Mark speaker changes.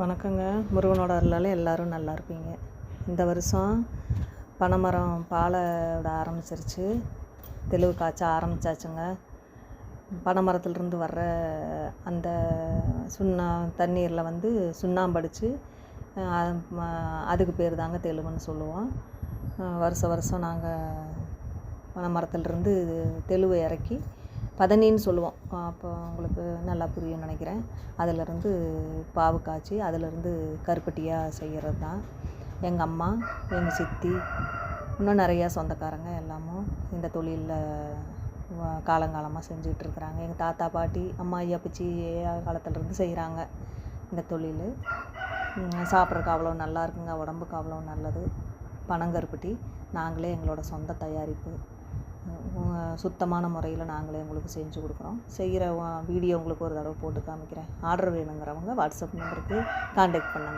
Speaker 1: வணக்கங்க. முருகனோட அருளால் எல்லோரும் நல்லா இருப்பீங்க. இந்த வருஷம் பனைமரம் பாலை விட ஆரம்பிச்சிருச்சு. தெளிவு காய்ச்ச ஆரம்பித்தாச்சுங்க. பனைமரத்துலேருந்து வர்ற அந்த தண்ணீரில் சுண்ணாம்பு அடித்து அதுக்கு பேர் தாங்க தெளிவுன்னு சொல்லுவோம். வருஷம் நாங்கள் பனைமரத்துலேருந்து தெளிவு இறக்கி பதனின்னு சொல்லுவோம். அப்போ உங்களுக்கு நல்லா புரியும்னு நினைக்கிறேன். அதிலிருந்து பாவு காய்ச்சி அதிலிருந்து கருப்பட்டியாக செய்கிறது தான். எங்கள் அம்மா, எங்கள் சித்தி, இன்னும் நிறையா சொந்தக்காரங்க எல்லாமும் இந்த தொழிலில் காலங்காலமாக செஞ்சிகிட்ருக்குறாங்க. எங்கள் தாத்தா பாட்டி அம்மா ஐயா பிச்சி காலத்துலேருந்து செய்கிறாங்க இந்த தொழில். சாப்பிட்றதுக்கு அவ்வளோ நல்லா இருக்குங்க. உடம்புக்கு அவ்வளோ நல்லது. பனங்கருப்பட்டி நாங்களே எங்களோட சொந்த தயாரிப்பு, சுத்தமான முறையில் நாங்களே உங்களுக்கு செஞ்சு கொடுக்குறோம். செய்கிற வீடியோ உங்களுக்கு ஒரு தடவை போட்டு காமிக்கிறேன். ஆர்டர் வேணுங்கிறவங்க வாட்ஸ்அப் நம்பருக்கு கான்டாக்ட் பண்ணுங்கள்.